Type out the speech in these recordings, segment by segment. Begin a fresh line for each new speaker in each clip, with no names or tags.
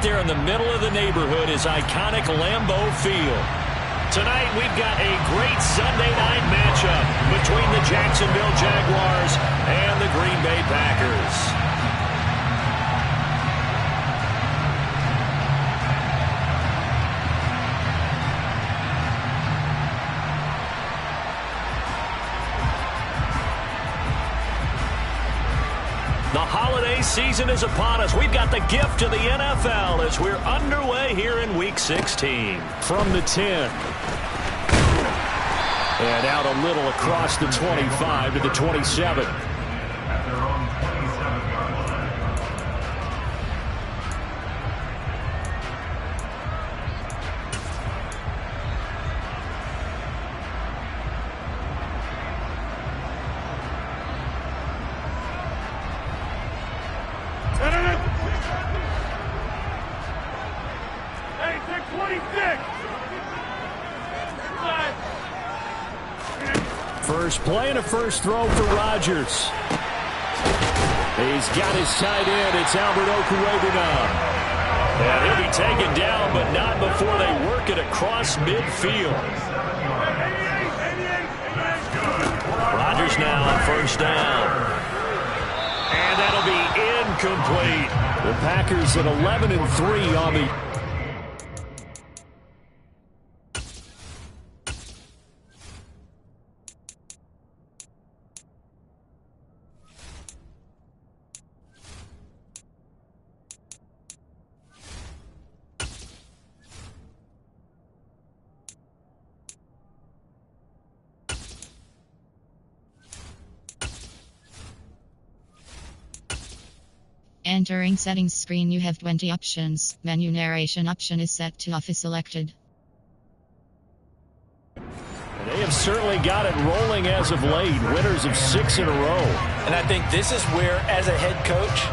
there in the middle of the neighborhood is iconic Lambeau Field. Tonight, we've got a great Sunday night matchup between the Jacksonville Jaguars and the Green Bay Packers. The holiday season is upon us. We've got the gift of the NFL as we're underway here in Week 16. From the 10. And out a little across the 25 to the 27. First play and a first throw for Rodgers. He's got his tight end. It's Albert Okwuegbunam. And he'll be taken down, but not before they work it across midfield. Rodgers now on first down. And that'll be incomplete. The Packers at 11-3 on the...
Entering settings screen, you have 20 options. Menu narration option is set to off is selected.
They have certainly got it rolling as of late. Winners of 6 in a row.
And I think this is where, as a head coach,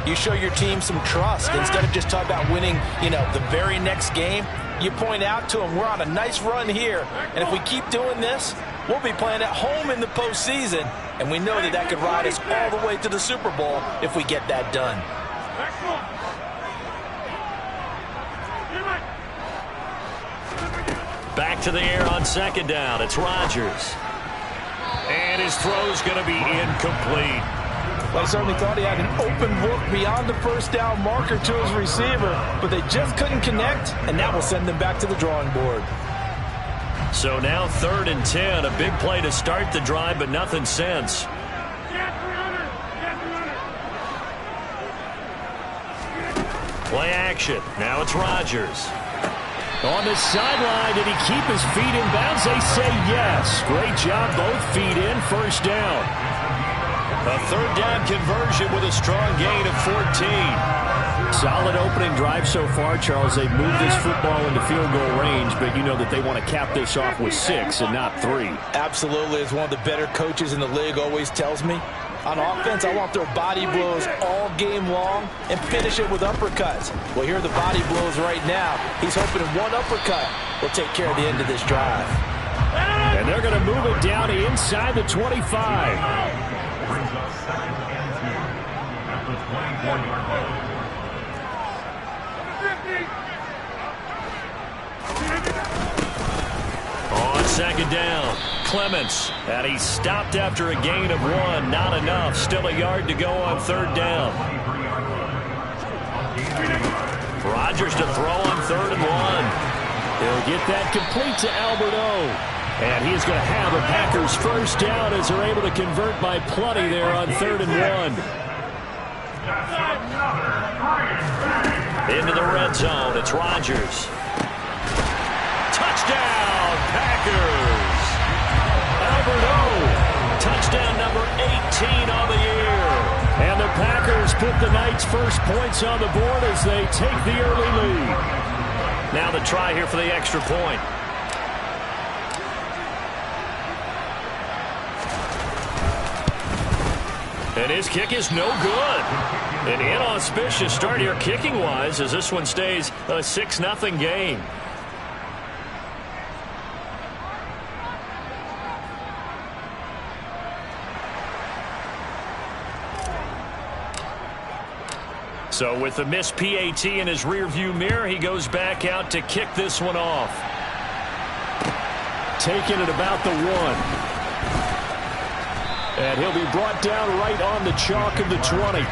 you show your team some trust. Instead of just talking about winning, the very next game, you point out to them, we're on a nice run here. And if we keep doing this, we'll be playing at home in the postseason. And we know that could ride us all the way to the Super Bowl if we get that done.
Back to the air on second down. It's Rodgers. And his throw's going to be incomplete.
Well, I certainly thought he had an open look beyond the first down marker to his receiver, but they just couldn't connect, and that will send them back to the drawing board.
So now 3rd and 10. A big play to start the drive, but nothing since. Play action. Now it's Rodgers. On the sideline, did he keep his feet in bounds? They say yes. Great job, both feet in, first down. A 3rd down conversion with a strong gain of 14. Solid opening drive so far, Charles. They've moved this football into field goal range, but you know that they want to cap this off with 6 and not 3.
Absolutely. As one of the better coaches in the league always tells me, on offense, I want their body blows all game long and finish it with uppercuts. Well, here are the body blows right now. He's hoping one uppercut will take care of the end of this drive.
And they're going to move it down inside the 25. On second down, Clements, and he stopped after a gain of 1. Not enough. Still a yard to go on 3rd down. Rodgers to throw on 3rd and 1. He'll get that complete to Albert O. And he's going to have a Packers first down as they're able to convert by plenty there on 3rd and 1. Into the red zone. It's Rodgers. Touchdown, Packers. Albert O. Touchdown number 18 on the year. And the Packers put the Knights' first points on the board as they take the early lead. Now the try here for the extra point. And his kick is no good. An inauspicious start here kicking-wise as this one stays a 6-0 game. So with the missed PAT in his rearview mirror, he goes back out to kick this one off. Taking it about the 1. And he'll be brought down right on the chalk of the 20.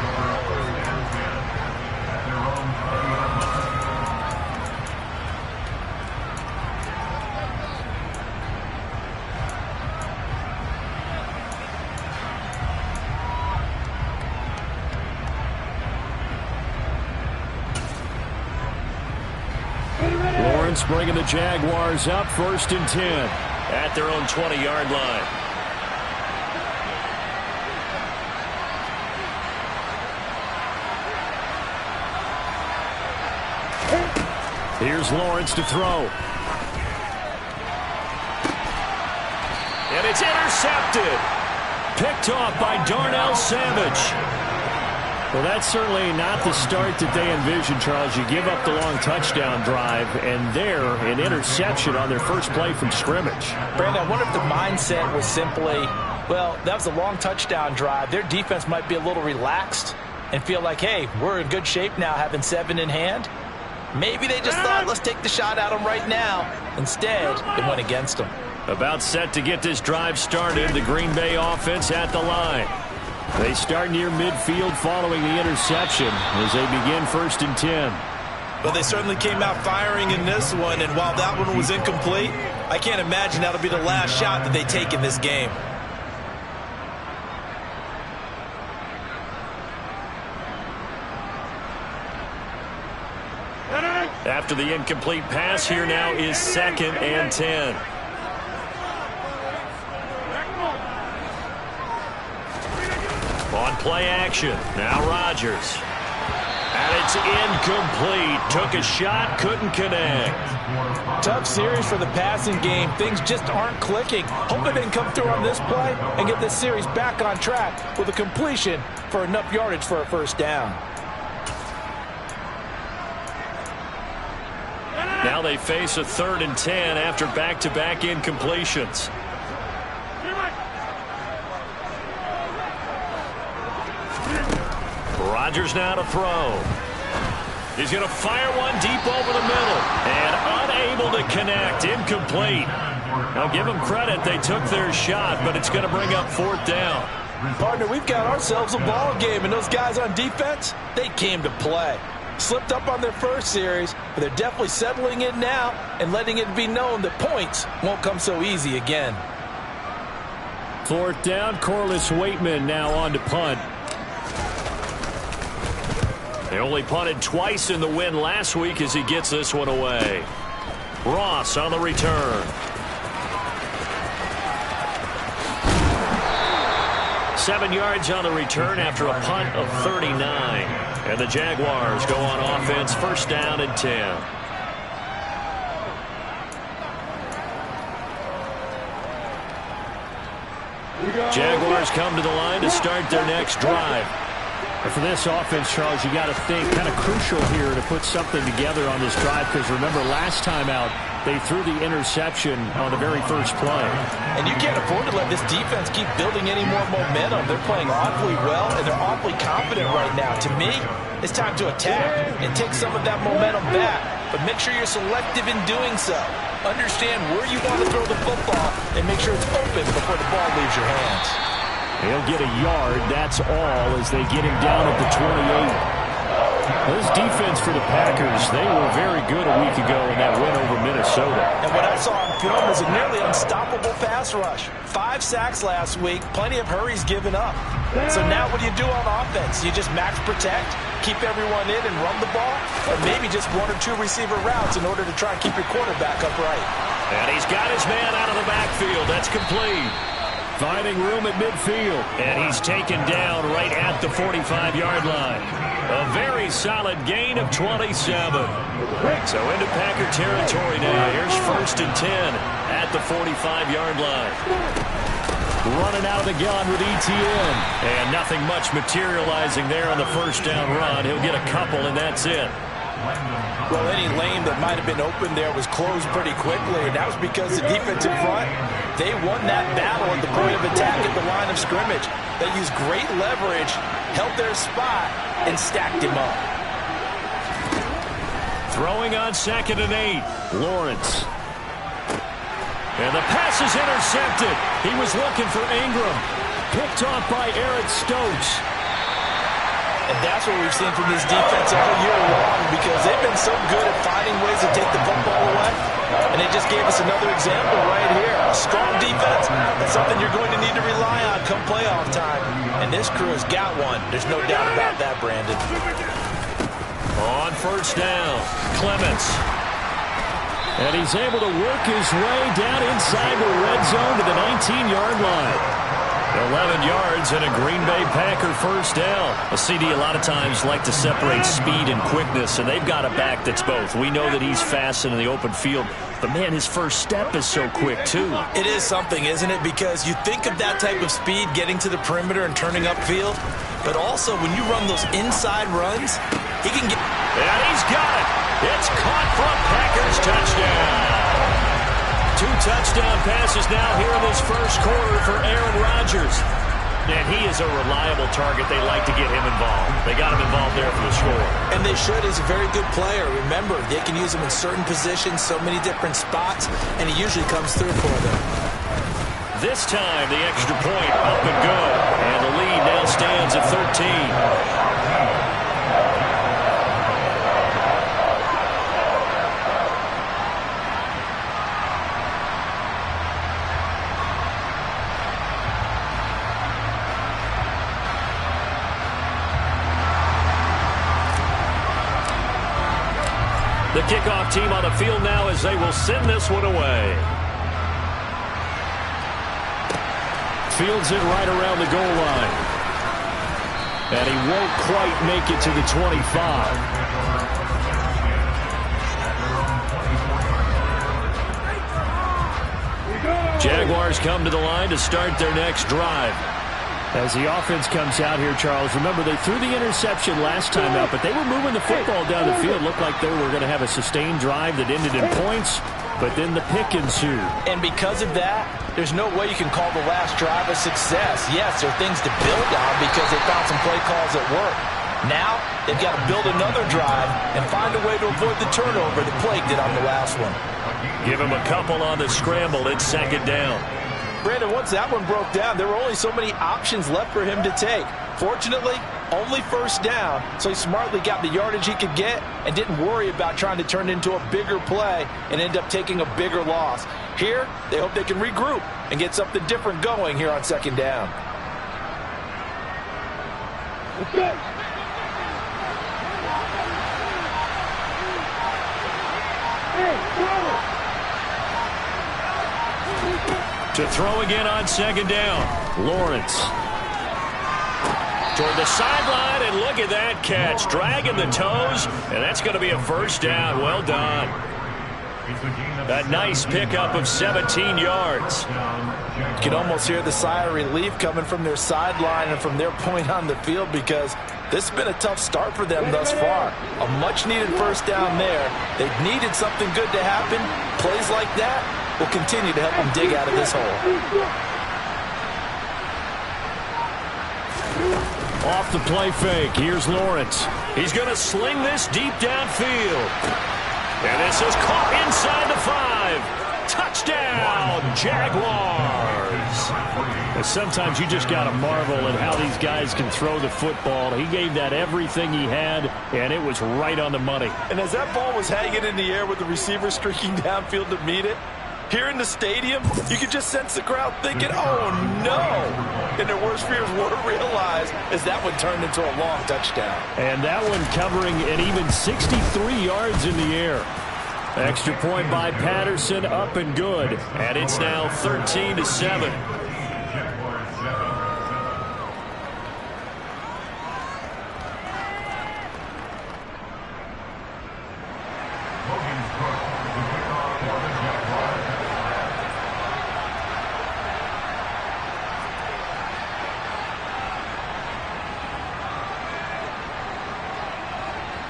Lawrence bringing the Jaguars up 1st and 10 at their own 20-yard line. Here's Lawrence to throw. And it's intercepted. Picked off by Darnell Savage. Well, that's certainly not the start that they envisioned, Charles. You give up the long touchdown drive, and there, an interception on their first play from scrimmage.
Brandon, I wonder if the mindset was simply, well, that was a long touchdown drive. Their defense might be a little relaxed and feel like, hey, we're in good shape now having 7 in hand. Maybe they just thought, let's take the shot at them right now. Instead, it went against them.
About set to get this drive started, the Green Bay offense at the line. They start near midfield following the interception as they begin 1st and 10.
Well, they certainly came out firing in this one, and while that one was incomplete, I can't imagine that'll be the last shot that they take in this game.
After the incomplete pass, here now is 2nd and 10. On play action, now Rodgers. And it's incomplete. Took a shot, couldn't connect.
Tough series for the passing game. Things just aren't clicking. Hope they can come through on this play and get this series back on track with a completion for enough yardage for a 1st down.
Now they face a 3rd and 10 after back-to-back incompletions. Rodgers now to throw. He's going to fire one deep over the middle. And unable to connect. Incomplete. Now give them credit. They took their shot, but it's going to bring up 4th down.
Partner, we've got ourselves a ball game, and those guys on defense, they came to play. Slipped up on their first series, but they're definitely settling in now and letting it be known that points won't come so easy again.
4th down, Corliss Waitman now on to punt. They only punted twice in the win last week as he gets this one away. Ross on the return. 7 yards on the return after a punt of 39. And the Jaguars go on offense, 1st down and 10. Jaguars come to the line to start their next drive. And for this offense, Charles, you got to think kind of crucial here to put something together on this drive, because remember last time out they threw the interception on the very first play.
And you can't afford to let this defense keep building any more momentum. They're playing awfully well, and they're awfully confident right now. To me, it's time to attack and take some of that momentum back. But make sure you're selective in doing so. Understand where you want to throw the football and make sure it's open before the ball leaves your hands.
He'll get a yard, that's all, as they get him down at the 28. This defense for the Packers, they were very good a week ago in that win over Minnesota.
And what I saw on film was a nearly unstoppable pass rush. 5 sacks last week, plenty of hurries given up. So now what do you do on offense? You just max protect, keep everyone in and run the ball, or maybe just 1 or 2 receiver routes in order to try and keep your quarterback upright.
And he's got his man out of the backfield. That's complete. Finding room at midfield. And he's taken down right at the 45-yard line. A very solid gain of 27. So into Packer territory now. Here's 1st and 10 at the 45-yard line. Running out of the gun with Etienne. And nothing much materializing there on the 1st down run. He'll get a couple, and that's it.
Well, any lane that might have been open there was closed pretty quickly, and that was because the defensive front, they won that battle at the point of attack at the line of scrimmage. They used great leverage, held their spot, and stacked him up.
Throwing on 2nd and 8, Lawrence. And the pass is intercepted. He was looking for Ingram. Picked off by Eric Stokes.
And that's what we've seen from this defense all year long, because they've been so good at finding ways to take the football away. And they just gave us another example right here. A strong defense, that's something you're going to need to rely on come playoff time. And this crew has got one. There's no doubt about that, Brandon.
On 1st down, Clements. And he's able to work his way down inside the red zone to the 19-yard line. 11 yards and a Green Bay Packer 1st down. A CD a lot of times like to separate speed and quickness, and they've got a back that's both. We know that he's fast in the open field, but man, his first step is so quick too.
It is something, isn't it? Because you think of that type of speed getting to the perimeter and turning upfield, but also when you run those inside runs, he can get...
And he's got it. It's caught for a Packers touchdown. 2 touchdown passes now here in this first quarter for Aaron Rodgers. And he is a reliable target. They like to get him involved. They got him involved there for the score.
And they should. He's a very good player. Remember, they can use him in certain positions, so many different spots, and he usually comes through for them.
This time, the extra point up and good. And the lead now stands at 13. The kickoff team on the field now as they will send this one away. Fields it right around the goal line. And he won't quite make it to the 25. Jaguars come to the line to start their next drive. As the offense comes out here, Charles, remember they threw the interception last time out, but they were moving the football down the field. Looked like they were going to have a sustained drive that ended in points, but then the pick ensued.
And because of that, there's no way you can call the last drive a success. Yes, there are things to build on because they found some play calls that work. Now, they've got to build another drive and find a way to avoid the turnover that plagued it on the last one.
Give him a couple on the scramble. It's 2nd down.
Brandon, once that one broke down, there were only so many options left for him to take. Fortunately, only 1st down, so he smartly got the yardage he could get and didn't worry about trying to turn it into a bigger play and end up taking a bigger loss. Here, they hope they can regroup and get something different going here on 2nd down.
To throw again on 2nd down, Lawrence. Toward the sideline, and look at that catch. Dragging the toes, and that's going to be a 1st down. Well done. A nice pickup of 17 yards.
You can almost hear the sigh of relief coming from their sideline and from their point on the field because this has been a tough start for them thus far. A much-needed 1st down there. They've needed something good to happen. Plays like that will continue to help them dig out of this hole.
Off the play fake, here's Lawrence. He's going to sling this deep downfield. And this is caught inside the 5. Touchdown, Jaguars. And sometimes you just got to marvel at how these guys can throw the football. He gave that everything he had, and it was right on the money.
And as that ball was hanging in the air with the receiver streaking downfield to meet it, here in the stadium, you could just sense the crowd thinking, oh, no. And their worst fears were realized as that one turned into a long touchdown.
And that one covering an even 63 yards in the air. Extra point by Patterson, up and good. And it's now 13-7.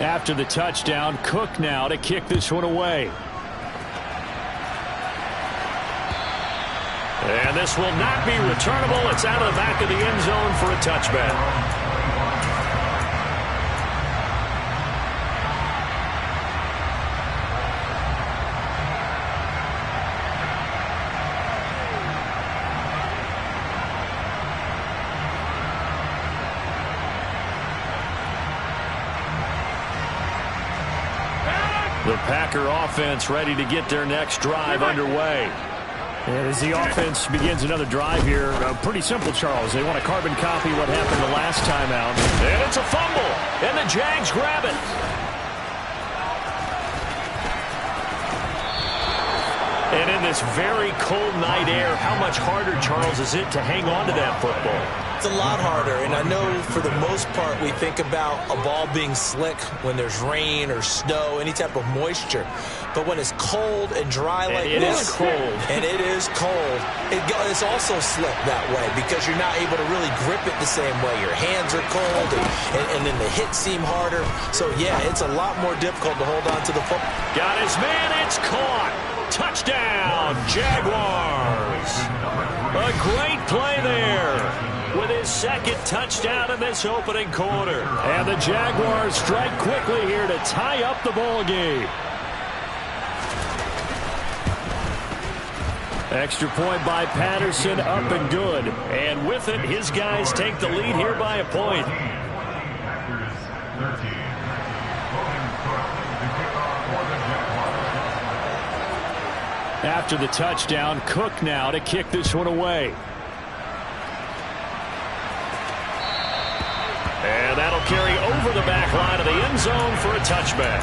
After the touchdown, Cook now to kick this one away. And this will not be returnable. It's out of the back of the end zone for a touchback. The Packer offense ready to get their next drive underway. And as the offense begins another drive here, pretty simple, Charles. They want to carbon copy what happened the last time out. And it's a fumble, and the Jags grab it. And in this very cold night air, how much harder, Charles, is it to hang on to that football?
It's a lot harder, and I know for the most part we think about a ball being slick when there's rain or snow, any type of moisture. But when it's cold and dry like this,
it is cold,
and it is cold, it's also slick that way because you're not able to really grip it the same way. Your hands are cold, and then the hits seem harder. So, yeah, it's a lot more difficult to hold on to the football.
Got his man, it's caught. Touchdown, Jaguars. A great play there with his second touchdown in this opening quarter. And the Jaguars strike quickly here to tie up the ball game. Extra point by Patterson, up and good. And with it, his guys take the lead here by a point. After the touchdown, Cook now to kick this one away. And that'll carry over the back line of the end zone for a touchback.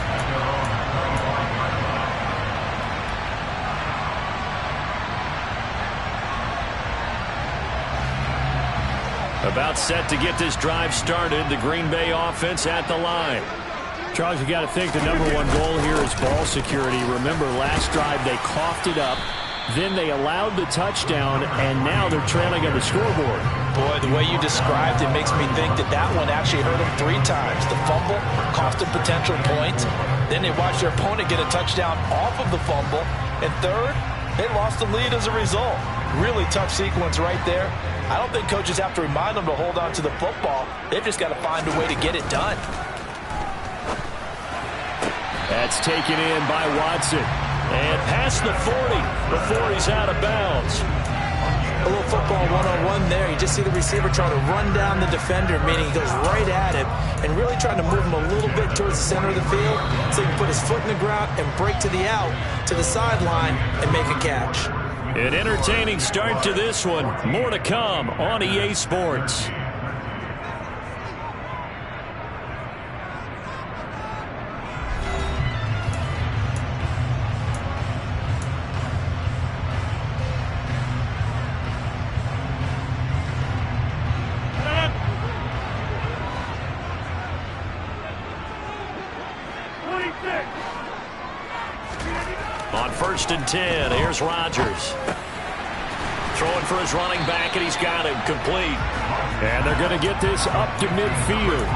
About set to get this drive started, the Green Bay offense at the line. Charles, you got to think the number one goal here is ball security. Remember, last drive they coughed it up, then they allowed the touchdown, and now they're trailing on the scoreboard.
Boy, the way you described it makes me think that one actually hurt them 3 times. The fumble cost them potential points. Then they watched their opponent get a touchdown off of the fumble. And third, they lost the lead as a result. Really tough sequence right there. I don't think coaches have to remind them to hold on to the football. They've just got to find a way to get it done.
That's taken in by Watson. And past the 40 before he's out of bounds.
A little football one-on-one there. You just see the receiver trying to run down the defender, meaning he goes right at him and really trying to move him a little bit towards the center of the field so he can put his foot in the ground and break to the out, to the sideline, and make a catch.
An entertaining start to this one. More to come on EA Sports. On 1st and 10, here's Rodgers. Throwing for his running back, and he's got him complete. And they're going to get this up to midfield.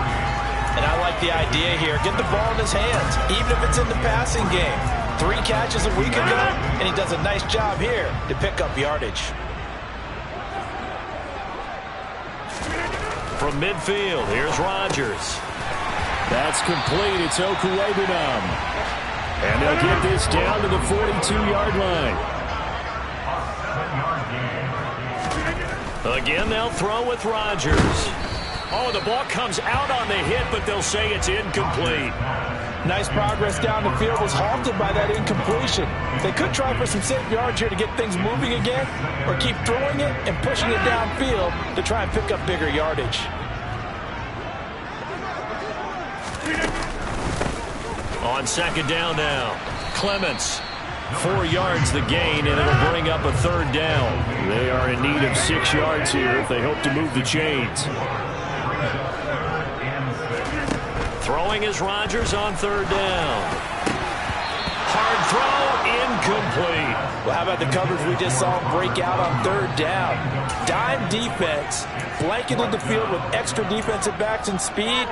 And I like the idea here. Get the ball in his hands, even if it's in the passing game. 3 catches a week ago, and he does a nice job here to pick up yardage.
From midfield, here's Rodgers. That's complete. It's Okuwebunam. And they'll get this down to the 42-yard line. Again, they'll throw with Rodgers. Oh, the ball comes out on the hit, but they'll say it's incomplete.
Nice progress down the field, was halted by that incompletion. They could try for some safe yards here to get things moving again, or keep throwing it and pushing it downfield to try and pick up bigger yardage.
On 2nd down now, Clements. 4 yards the gain, and it'll bring up a 3rd down. They are in need of 6 yards here if they hope to move the chains. Throwing is Rodgers on 3rd down. Hard throw, incomplete.
Well, how about the coverage we just saw break out on 3rd down? Dime defense, blanketed the field with extra defensive backs and speed.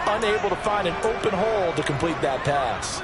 unable to find an open hole to complete that pass.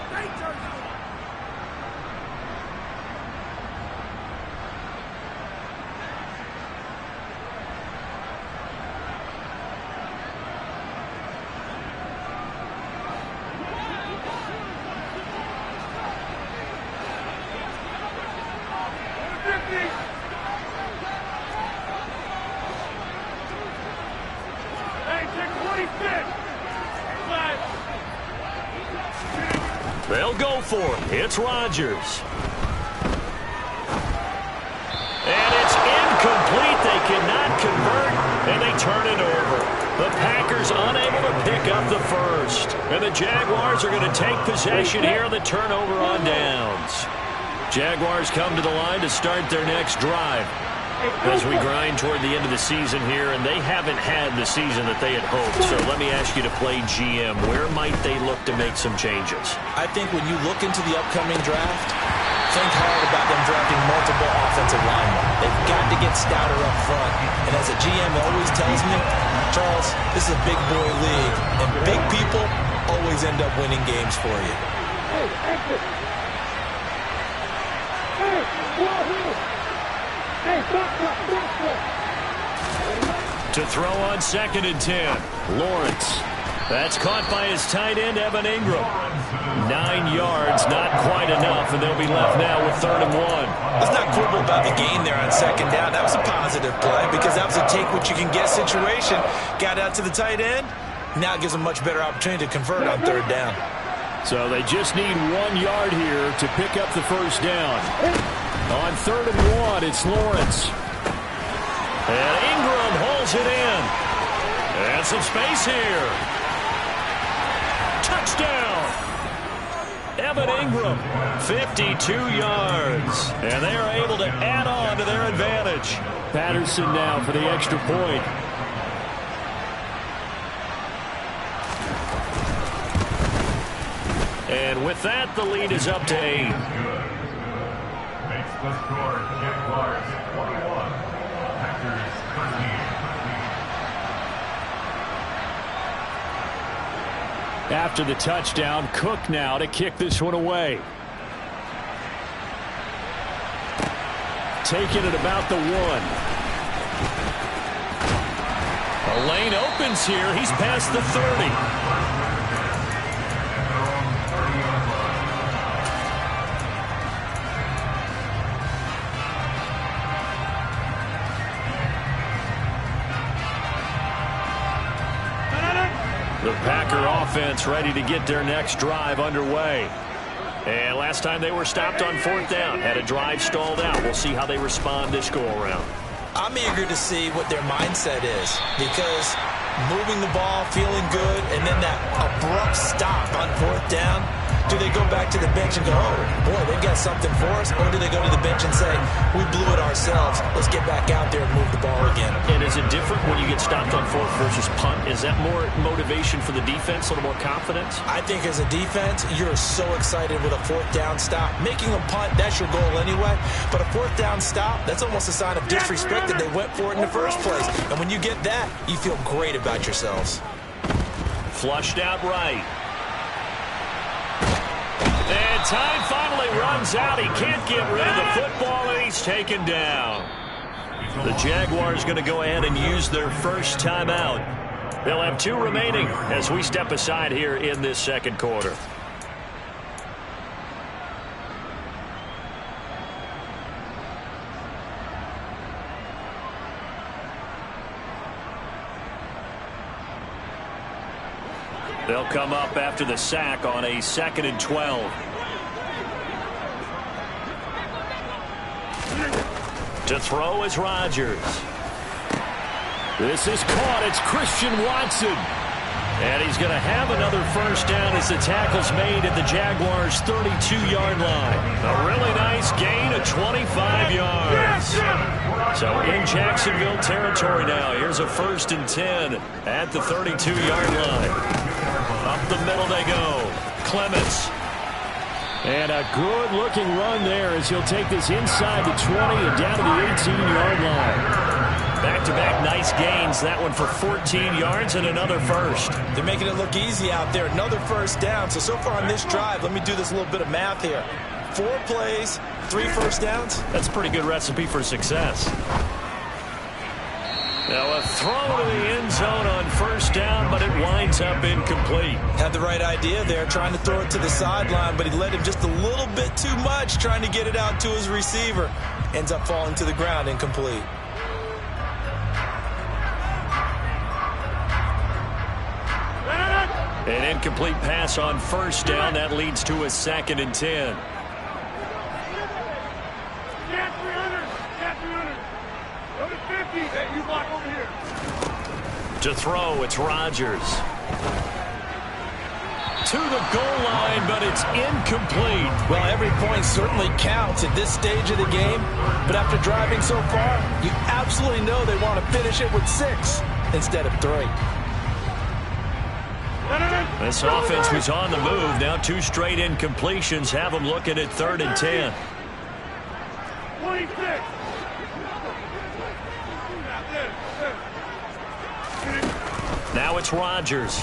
They'll go for it. It's Rodgers. And it's incomplete. They cannot convert, and they turn it over. The Packers unable to pick up the first. And the Jaguars are going to take possession here on the turnover on downs. Jaguars come to the line to start their next drive as we grind toward the end of the season here, and they haven't had the season that they had hoped. So let me ask you to play GM. Where might they look to make some changes?
I think when you look into the upcoming draft, think hard about them drafting multiple offensive linemen. They've got to get stouter up front. And as a GM always tells me, Charles, this is a big boy league, and big people always end up winning games for you.
To throw on 2nd and 10, Lawrence. That's caught by his tight end, Evan Ingram. 9 yards, not quite enough, and they'll be left now with 3rd and 1.
Let's not quibble about the gain there on 2nd down. That was a positive play because that was a take-what-you-can-get situation. Got out to the tight end. Now it gives them a much better opportunity to convert on 3rd down.
So they just need 1 yard here to pick up the first down. On 3rd and 1, it's Lawrence. And Ingram hauls it in. And some space here. Touchdown! Evan Ingram, 52 yards. And they are able to add on to their advantage. Patterson now for the extra point. And with that, the lead is up to 8.
Makes the score Jaguars 21, Packers 13.
After the touchdown, Cook now to kick this one away. Taking it about the 1. A lane opens here. He's past the 30. The Packer offense ready to get their next drive underway. And last time they were stopped on 4th down, had a drive stalled out. We'll see how they respond this go-around.
I'm eager to see what their mindset is because moving the ball, feeling good, and then that abrupt stop on 4th down, do they go back to the bench and go, oh, boy, they've got something for us? Or do they go to the bench and say, we blew it ourselves. Let's get back out there and move the ball again.
And is it different when you get stopped on 4th versus punt? Is that more motivation for the defense, a little more confidence?
I think as a defense, you're so excited with a 4th down stop. Making a punt, that's your goal anyway. But a 4th down stop, that's almost a sign of disrespect that they went for it in the first place. And when you get that, you feel great about yourselves.
Flushed out right. And time finally runs out. He can't get rid of the football, and he's taken down. The Jaguars going to go ahead and use their first timeout. They'll have 2 remaining as we step aside here in this second quarter. They'll come up after the sack on a 2nd and 12. To throw is Rodgers. This is caught. It's Christian Watson. And he's going to have another first down as the tackle's made at the Jaguars' 32-yard line. A really nice gain of 25 yards. So in Jacksonville territory now. Here's a 1st and 10 at the 32-yard line. Up the middle they go. Clements. And a good-looking run there as he'll take this inside the 20 and down to the 18-yard line. Back-to-back nice gains. That one for 14 yards and another first.
They're making it look easy out there. Another first down. So far on this drive, let me do this little bit of math here. 4 plays, 3 first downs.
That's a pretty good recipe for success. Now a throw to the end zone on first down, but it winds up incomplete.
Had the right idea there, trying to throw it to the sideline, but he led him just a little bit too much, trying to get it out to his receiver. Ends up falling to the ground, incomplete.
An incomplete pass on first down. That leads to a 2nd and 10. To throw, it's Rodgers. To the goal line, but it's incomplete.
Well, every point certainly counts at this stage of the game. But after driving so far, you absolutely know they want to finish it with 6 instead of 3.
This offense was on the move. Now 2 straight incompletions have them looking at 3rd and 10.
26.
Now it's Rodgers.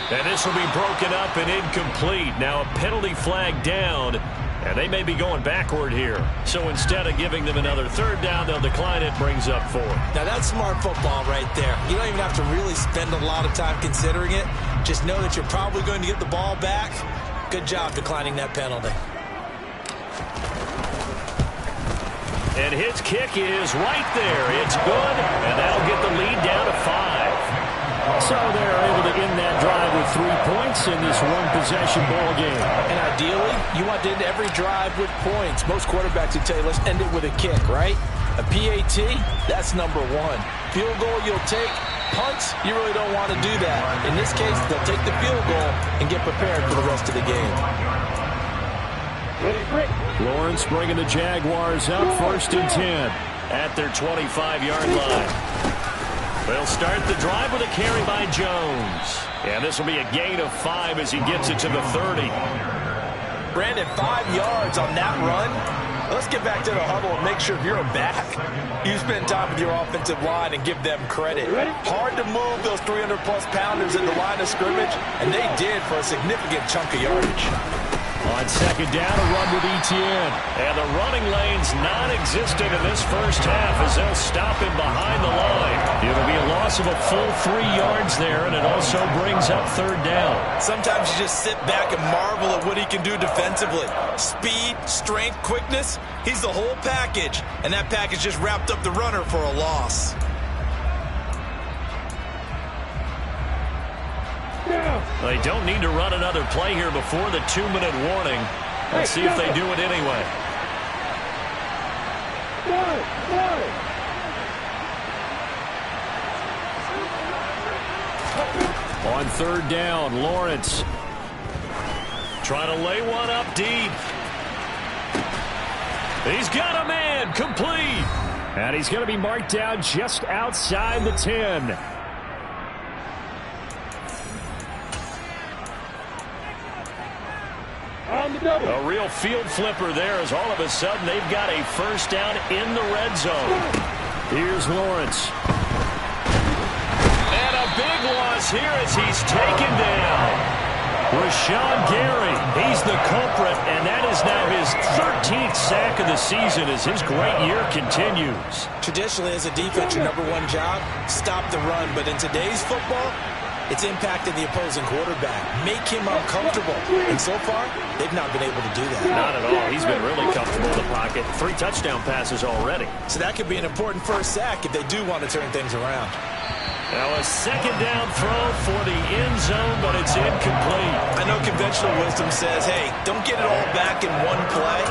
And this will be broken up and incomplete. Now a penalty flag down, and they may be going backward here. So instead of giving them another 3rd down, they'll decline it, brings up 4.
Now that's smart football right there. You don't even have to really spend a lot of time considering it. Just know that you're probably going to get the ball back. Good job declining that penalty.
And his kick is right there. It's good, and that'll get the lead down to 5. So they're able to end that drive with 3 points in this one-possession ball game.
And ideally, you want to end every drive with points. Most quarterbacks would tell you, let's end it with a kick, right? A PAT, that's number 1. Field goal you'll take. Punts, you really don't want to do that. In this case, they'll take the field goal and get prepared for the rest of the game.
Lawrence bringing the Jaguars up 1st and 10 at their 25-yard line. They'll start the drive with a carry by Jones. And this will be a gain of 5 as he gets it to the 30.
Brandon, 5 yards on that run. Let's get back to the huddle and make sure if you're a back, you spend time with your offensive line and give them credit. Hard to move those 300-plus pounders in the line of scrimmage, and they did for a significant chunk of yardage.
On 2nd down, a run with Etienne. And the running lane's non-existent in this first half as they'll stop him behind the line. It'll be a loss of a full 3 yards there, and it also brings up 3rd down.
Sometimes you just sit back and marvel at what he can do defensively. Speed, strength, quickness, he's the whole package. And that package just wrapped up the runner for a loss.
They don't need to run another play here before the 2-minute warning. Let's see if they do it anyway. On 3rd down, Lawrence trying to lay one up deep. He's got a man, complete. And he's going to be marked down just outside the 10. A real field flipper there as all of a sudden they've got a first down in the red zone. Here's Lawrence. And a big loss here as he's taken down. Rashawn Gary, he's the culprit, and that is now his 13th sack of the season as his great year continues.
Traditionally, as a defense, your number 1 job, stop the run. But in today's football, it's impacted the opposing quarterback. Make him uncomfortable. And so far, they've not been able to do that.
Not at all. He's been really comfortable in the pocket. 3 touchdown passes already.
So that could be an important first sack if they do want to turn things around.
Now a 2nd down throw for the end zone, but it's incomplete.
I know conventional wisdom says, hey, don't get it all back in one play.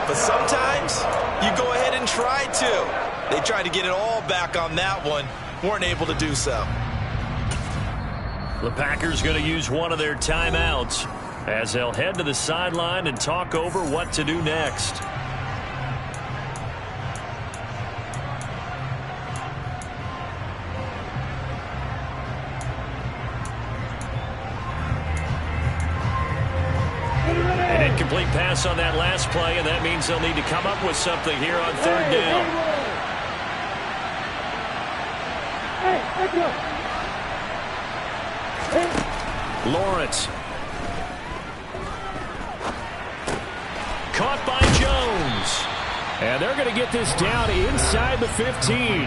But sometimes you go ahead and try to. They tried to get it all back on that one. Weren't able to do so.
The Packers going to use one of their timeouts as they'll head to the sideline and talk over what to do next. An incomplete pass on that last play, and that means they'll need to come up with something here on 3rd down. Lawrence. Caught by Jones. And they're going to get this down inside the 15.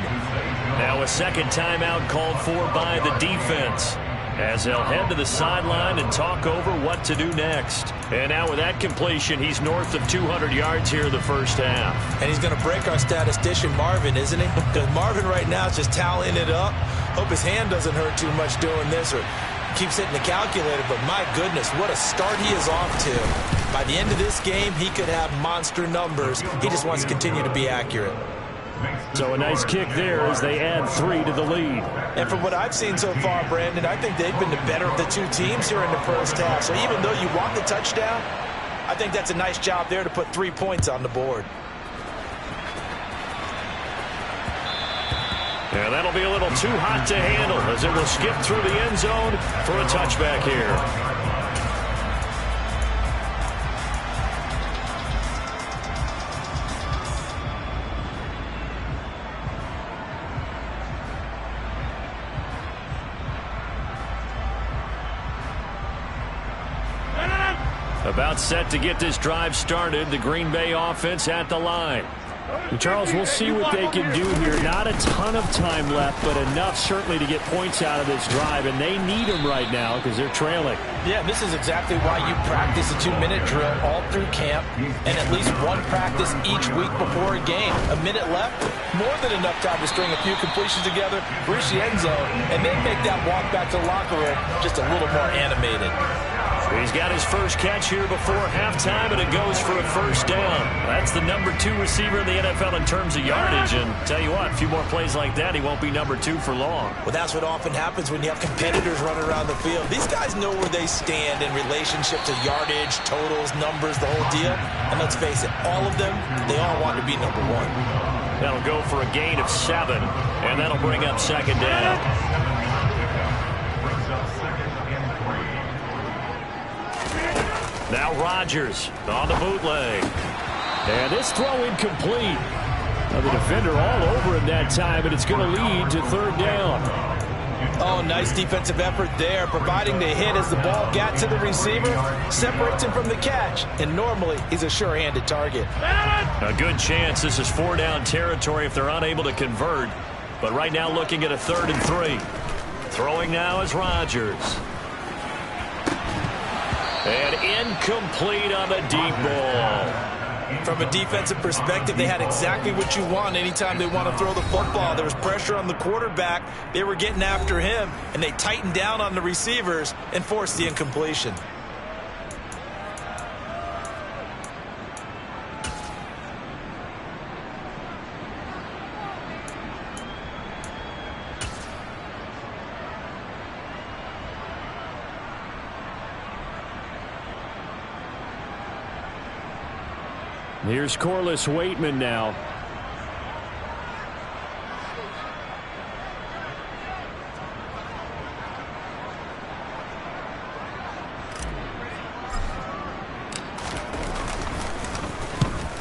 Now a second timeout called for by the defense, as they'll head to the sideline and talk over what to do next. And now with that completion, he's north of 200 yards here in the first half.
And he's going to break our statistician Marvin, isn't he? Because Marvin right now is just tallying it up. Hope his hand doesn't hurt too much doing this or keeps hitting the calculator. But my goodness, what a start he is off to. By the end of this game, he could have monster numbers. He just wants to continue to be accurate.
So a nice kick there as they add 3 to the lead.
And from what I've seen so far, Brandon, I think they've been the better of the two teams here in the first half. So even though you want the touchdown, I think that's a nice job there to put 3 points on the board.
And that'll be a little too hot to handle as it will skip through the end zone for a touchback here. About set to get this drive started, the Green Bay offense at the line. And Charles, we'll see what they can do here. Not a ton of time left, but enough certainly to get points out of this drive, and they need them right now because they're trailing.
Yeah, this is exactly why you practice a 2-minute drill all through camp and at least one practice each week before a game. A minute left, more than enough time to string a few completions together, reach the end zone, and then make that walk back to the locker room just a little more animated.
He's got his first catch here before halftime, and it goes for a first down. That's the number 2 receiver in the NFL in terms of yardage. And tell you what, a few more plays like that, he won't be number 2 for long.
Well, that's what often happens when you have competitors running around the field. These guys know where they stand in relationship to yardage, totals, numbers, the whole deal. And let's face it, all of them, they all want to be number 1.
That'll go for a gain of 7, and that'll bring up second down. Now Rodgers on the bootleg. And this throw incomplete. Now the defender all over him that time, and it's going to lead to third down.
Oh, nice defensive effort there, providing the hit as the ball got to the receiver, separates him from the catch, and normally he's a sure-handed target.
A good chance this is 4-down territory if they're unable to convert. But right now looking at a 3rd and 3. Throwing now is Rodgers. And incomplete on the deep ball.
From a defensive perspective, they had exactly what you want anytime they want to throw the football. There was pressure on the quarterback. They were getting after him, and they tightened down on the receivers and forced the incompletion.
Here's Corliss Waitman now.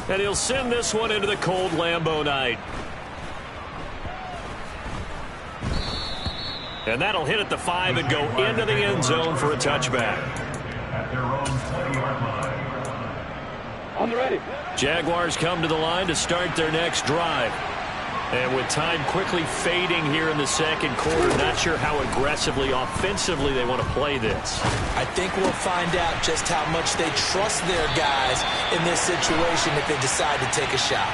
And he'll send this one into the cold Lambeau night. And that'll hit at the 5 and go into the end zone for a touchback.
At their own 20-yard line.
On the ready.
Jaguars come to the line to start their next drive. And with time quickly fading here in the second quarter, not sure how aggressively, offensively they want to play this.
I think we'll find out just how much they trust their guys in this situation if they decide to take a shot.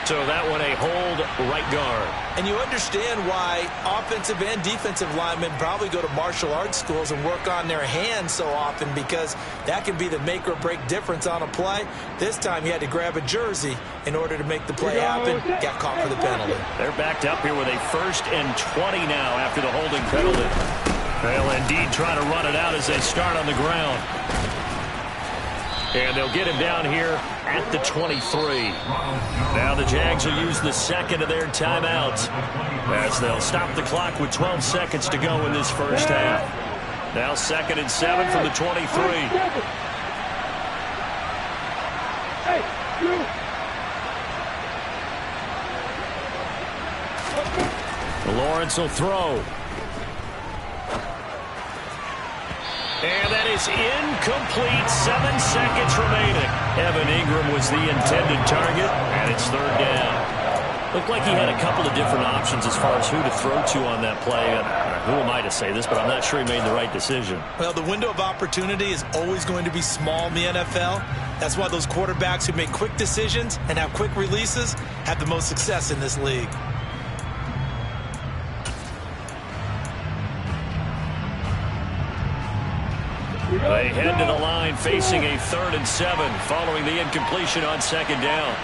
So that one a hold right guard.
And you understand why offensive and defensive linemen probably go to martial arts schools and work on their hands so often, because that can be the make or break difference on a play. This time he had to grab a jersey in order to make the play happen. Got caught for the penalty.
They're backed up here with a 1st and 20 now after the holding penalty. They'll indeed try to run it out as they start on the ground. And they'll get him down here at the 23. Now the Jags will use the second of their timeouts as they'll stop the clock with 12 seconds to go in this first half. Now 2nd and 7 from the 23. Lawrence will throw. And that is incomplete. 7 seconds remaining. Evan Ingram was the intended target, and it's third down. Looked like he had a couple of different options as far as who to throw to on that play. Who am I to say this, but I'm not sure he made the right decision.
Well, the window of opportunity is always going to be small in the NFL. That's why those quarterbacks who make quick decisions and have quick releases have the most success in this league.
They head to the line facing a 3rd and 7 following the incompletion on 2nd down.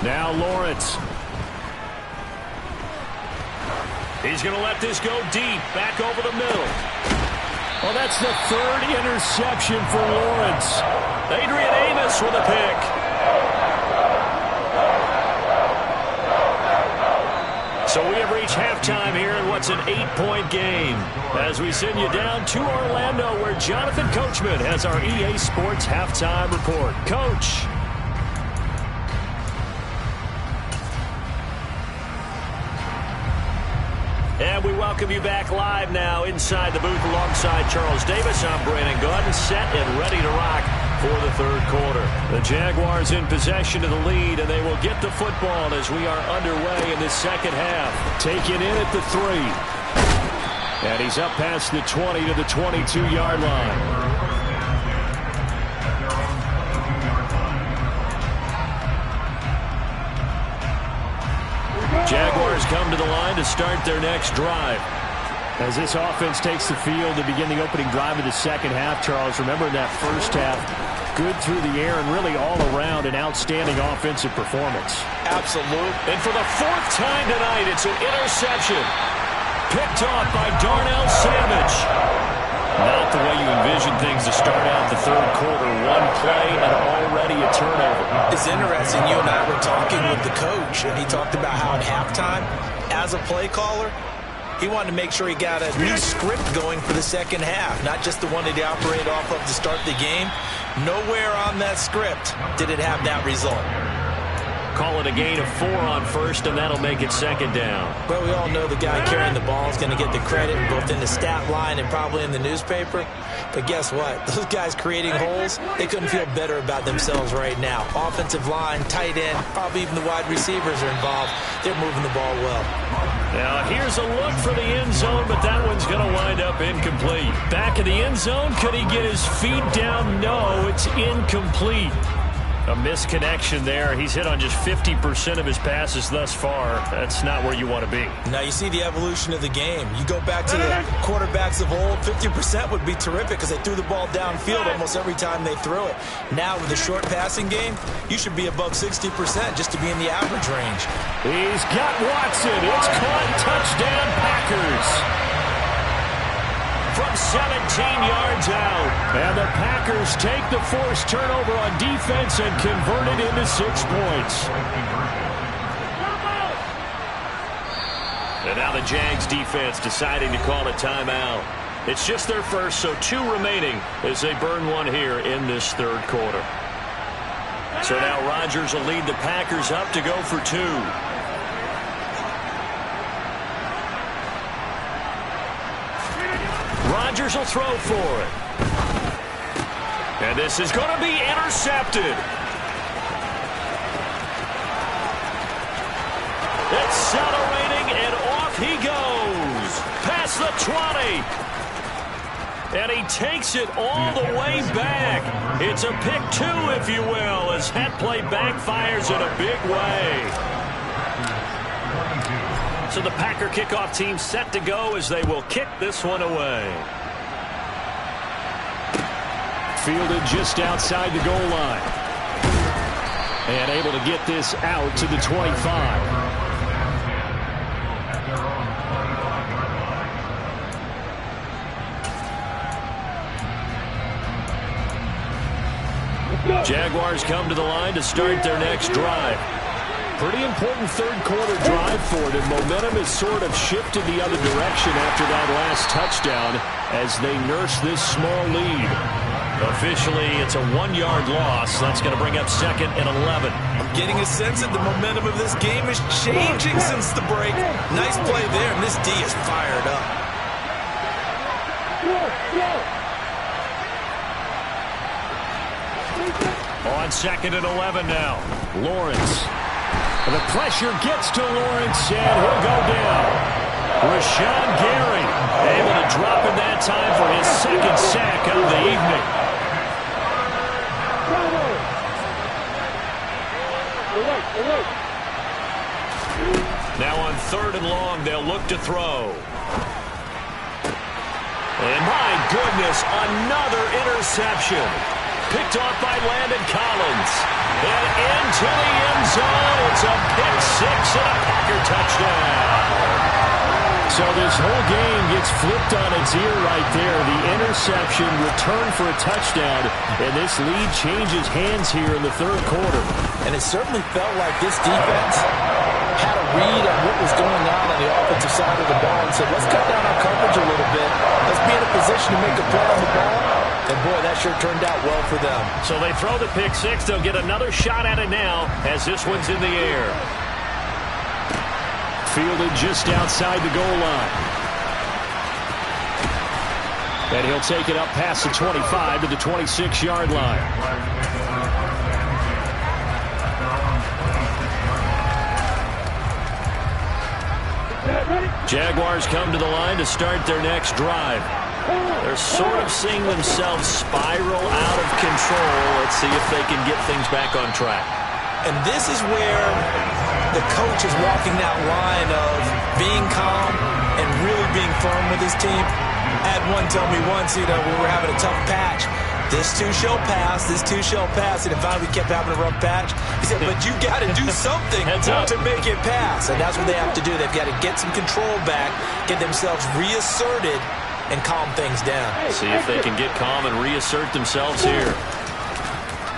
Now Lawrence. He's going to let this go deep, back over the middle. Well, that's the 3rd interception for Lawrence. Adrian Amos with a pick. So we have reached halftime here in what's an 8-point game as we send you down to Orlando where Jonathan Coachman has our EA Sports halftime report. Coach. And we welcome you back live now inside the booth alongside Charles Davis. I'm Brandon Gaudin, set and ready to rock for the 3rd quarter. The Jaguars in possession of the lead, and they will get the football as we are underway in the 2nd half. Taken in at the 3. And he's up past the 20 to the 22-yard line. Jaguars come to the line to start their next drive. As this offense takes the field to begin the opening drive of the 2nd half, Charles, remember in that 1st half, good through the air and really all around an outstanding offensive performance.
Absolute.
And for the 4th time tonight, it's an interception. Picked off by Darnell Savage. Not the way you envision things to start out the 3rd quarter. One play and already a turnover.
It's interesting. You and I were talking with the coach, and he talked about how at halftime, as a play caller, he wanted to make sure he got a new script going for the 2nd half, not just the one that he operated off of to start the game. Nowhere on that script did it have that result.
Call it a gain of 4 on 1st, and that'll make it 2nd down.
Well, we all know the guy carrying the ball is going to get the credit both in the stat line and probably in the newspaper. But guess what? Those guys creating holes, they couldn't feel better about themselves right now. Offensive line, tight end, probably even the wide receivers are involved. They're moving the ball well.
Now, here's a look for the end zone, but that one's going to wind up incomplete. Back in the end zone, could he get his feet down? No, it's incomplete. A misconnection there. He's hit on just 50% of his passes thus far. That's not where you want to be.
Now you see the evolution of the game. You go back to the quarterbacks of old, 50% would be terrific because they threw the ball downfield almost every time they threw it. Now with the short passing game, you should be above 60% just to be in the average range.
He's got Watson. It's caught. Touchdown Packers. From 17 yards out. And the Packers take the forced turnover on defense and convert it into 6 points. And now the Jags defense deciding to call a timeout. It's just their first, so 2 remaining as they burn one here in this 3rd quarter. So now Rodgers will lead the Packers up to go for 2. Rodgers will throw for it. And this is going to be intercepted. Accelerating, and off he goes. Past the 20. And he takes it all the way back. It's a pick 2, if you will, as that play backfires in a big way. So the Packer kickoff team set to go as they will kick this one away. Fielded just outside the goal line. And able to get this out to the 25. Jaguars come to the line to start their next drive. Pretty important 3rd quarter drive for them. Momentum has sort of shifted the other direction after that last touchdown as they nurse this small lead. Officially, it's a 1-yard loss. That's going to bring up second and 11.
I'm getting a sense that the momentum of this game is changing since the break. Nice play there, and this D is fired up.
On second and 11 now. Lawrence. The pressure gets to Lawrence, and he'll go down. Rashawn Gary able to drop in that time for his second sack of the evening. Now on third and long, they'll look to throw. And my goodness, another interception. Picked off by Landon Collins. And into the end zone. It's a pick six and a Packer touchdown. So this whole game gets flipped on its ear right there. The interception, return for a touchdown, and this lead changes hands here in the third quarter.
And it certainly felt like this defense had a read on what was going on the offensive side of the ball and said, let's cut down our coverage a little bit. Let's be in a position to make a play on the ball. And, boy, that sure turned out well for them.
So they throw the pick six. They'll get another shot at it now as this one's in the air. Fielded just outside the goal line. And he'll take it up past the 25 to the 26-yard line. Jaguars come to the line to start their next drive. They're sort of seeing themselves spiral out of control. Let's see if they can get things back on track.
And this is where the coach is walking that line of being calm and really being firm with his team. I had one tell me once, we were having a tough patch. This too shall pass, this too shall pass. And finally we kept having a rough patch. He said, but you got to do something to make it pass. And that's what they have to do. They've got to get some control back, get themselves reasserted, and calm things down.
See if they can get calm and reassert themselves here.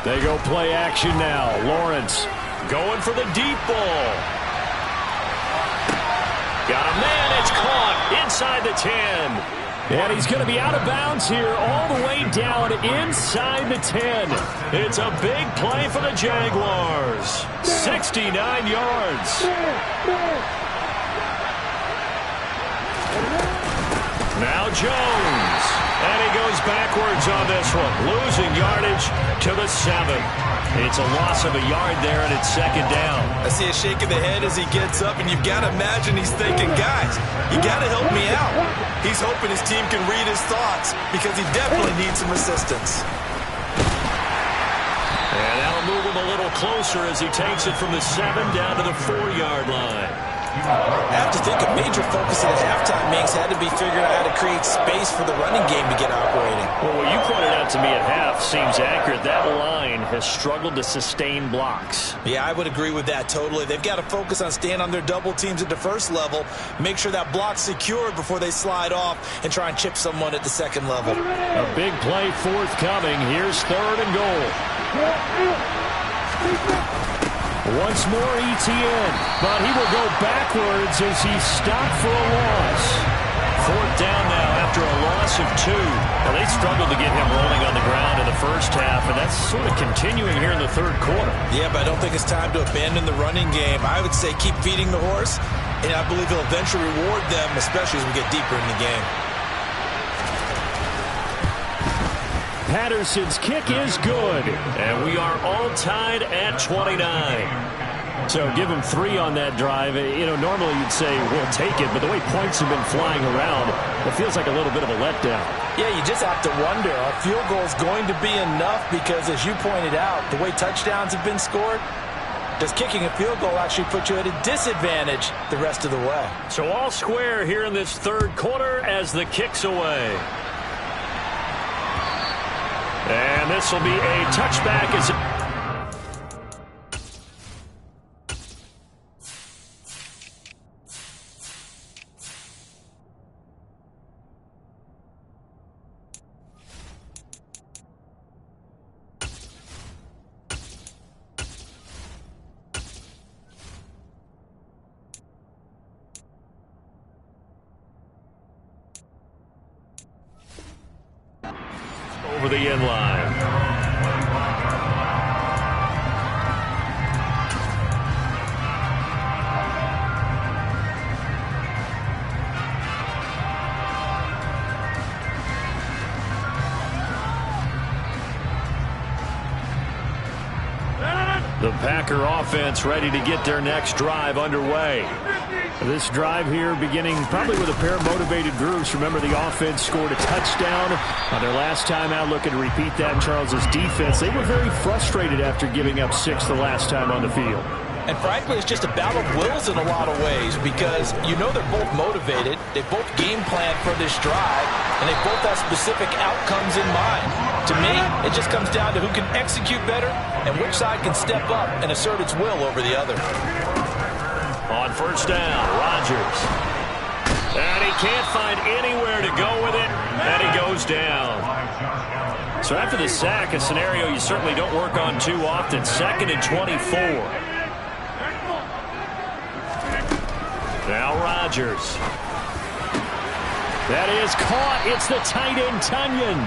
They go play action now. Lawrence going for the deep ball. Got a man. It's caught inside the 10. And he's going to be out of bounds here all the way down inside the 10. It's a big play for the Jaguars. 69 yards. Now Jones. And he goes backwards on this one. Losing yardage to the 7. It's a loss of a yard there, and it's second down.
I see a shake of the head as he gets up, and you've got to imagine he's thinking, guys, you got to help me out. He's hoping his team can read his thoughts because he definitely needs some assistance.
And that'll move him a little closer as he takes it from the 7 down to the 4-yard line.
I have to think a major focus at halftime, Minks, had to be figuring out how to create space for the running game to get operating.
Well, what you pointed out to me at half seems accurate. That line has struggled to sustain blocks.
Yeah, I would agree with that totally. They've got to focus on staying on their double teams at the first level, make sure that block's secured before they slide off and try and chip someone at the second level.
A big play forthcoming. Here's third and goal. Once more ETN, but he will go backwards as he's stopped for a loss. Fourth down now after a loss of 2. Well, they struggled to get him rolling on the ground in the first half, and that's sort of continuing here in the third quarter.
Yeah, but I don't think it's time to abandon the running game. I would say keep feeding the horse, and I believe he'll eventually reward them, especially as we get deeper in the game.
Patterson's kick is good, and we are all tied at 29. So give him 3 on that drive. Normally you'd say we'll take it, but the way points have been flying around, it feels like a little bit of a letdown.
Yeah, you just have to wonder, are field goals going to be enough? Because as you pointed out, the way touchdowns have been scored, does kicking a field goal actually put you at a disadvantage the rest of the way?
So all square here in this third quarter as the kick's away. And this will be a touchback as over the end line. The Packer offense ready to get their next drive underway. This drive here beginning probably with a pair of motivated groups. Remember, the offense scored a touchdown on their last time out. Looking to repeat that in Charles's defense. They were very frustrated after giving up 6 the last time on the field.
And frankly, it's just a battle of wills in a lot of ways because you know they're both motivated. They both game plan for this drive, and they both have specific outcomes in mind. To me, it just comes down to who can execute better and which side can step up and assert its will over the other.
On first down, Rodgers. And he can't find anywhere to go with it, and he goes down. So after the sack, a scenario you certainly don't work on too often. 2nd and 24. Now Rodgers. That is caught. It's the tight end, Tunyon.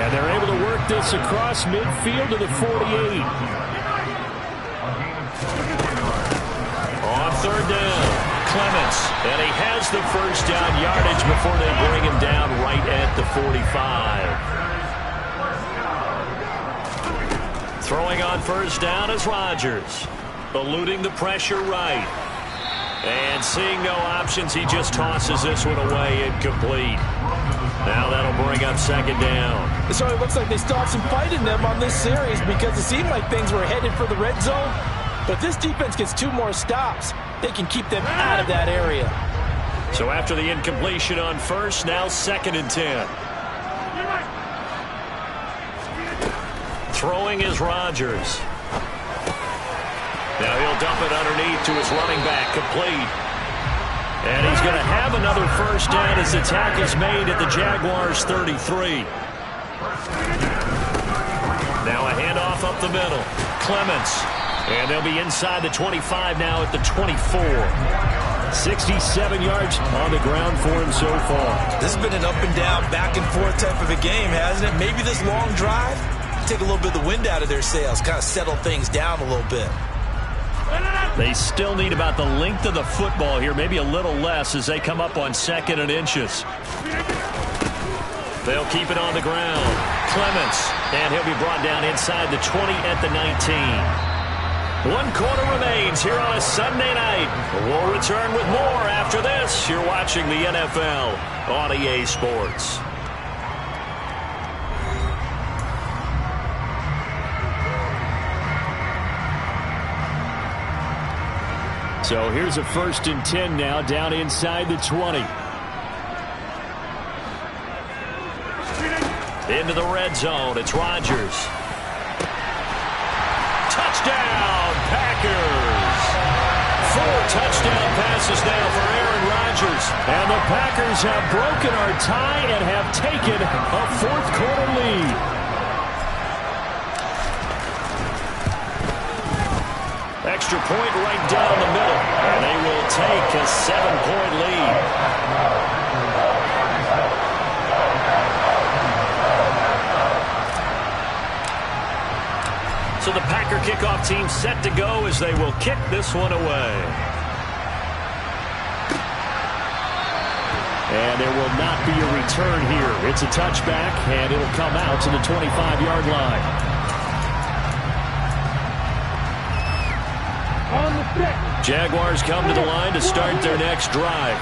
And they're able to work this across midfield to the 48. On third down, Clements. And he has the first down yardage before they bring him down right at the 45. Throwing on first down is Rodgers. Eluding the pressure right. And seeing no options, he just tosses this one away incomplete. Now that'll bring up 2nd down.
So it looks like they still have some fight in them on this series because it seemed like things were headed for the red zone. But if this defense gets 2 more stops, they can keep them out of that area.
So after the incompletion on first, now 2nd and 10. Throwing is Rodgers. Now he'll dump it underneath to his running back, complete. And he's going to have another first down as the tackle's made at the Jaguars' 33. Now a handoff up the middle. Clements. And they'll be inside the 25 now at the 24. 67 yards on the ground for him so far.
This has been an up and down, back and forth type of a game, hasn't it? Maybe this long drive, take a little bit of the wind out of their sails, kind of settle things down a little bit.
They still need about the length of the football here, maybe a little less as they come up on 2nd and inches. They'll keep it on the ground. Clements, and he'll be brought down inside the 20 at the 19. 1 quarter remains here on a Sunday night. We'll return with more after this. You're watching the NFL on EA Sports. So here's a 1st and 10 now, down inside the 20. Into the red zone, it's Rodgers. Touchdown, Packers! 4 touchdown passes now for Aaron Rodgers. And the Packers have broken our tie and have taken a 4th quarter lead. Extra point right down the middle. And they will take a 7-point lead. So the Packer kickoff team set to go as they will kick this one away. And there will not be a return here. It's a touchback, and it'll come out to the 25-yard line. Jaguars come to the line to start their next drive.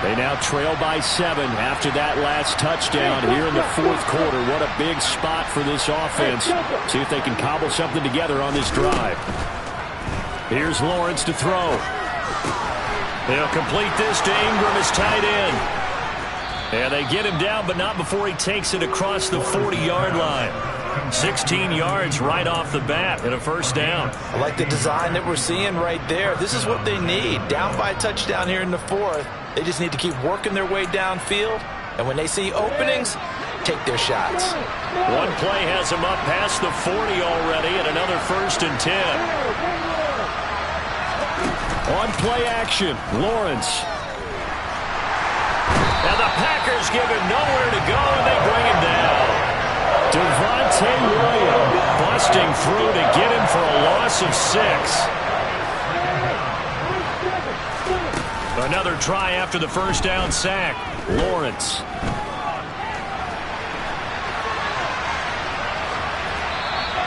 They now trail by 7 after that last touchdown here in the 4th quarter. What a big spot for this offense. See if they can cobble something together on this drive. Here's Lawrence to throw. They'll complete this to Ingram as tight end. And they get him down, but not before he takes it across the 40-yard line. 16 yards right off the bat and a first down.
I like the design that we're seeing right there. This is what they need. Down by a touchdown here in the 4th. They just need to keep working their way downfield. And when they see openings, take their shots.
One play has them up past the 40 already and another 1st and 10. On play action, Lawrence. And the Packers give him nowhere to go and they bring him down. busting through to get him for a loss of 6. Another try after the first down sack. Lawrence.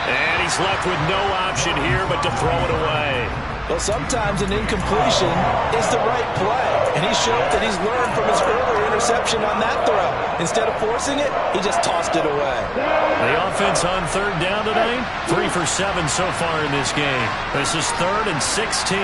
And he's left with no option here but to throw it away.
Well, sometimes an incompletion is the right play, and he showed that he's learned from his earlier interception on that throw. Instead of forcing it, he just tossed it away.
The offense on third down tonight, 3 for 7 so far in this game. This is 3rd and 16.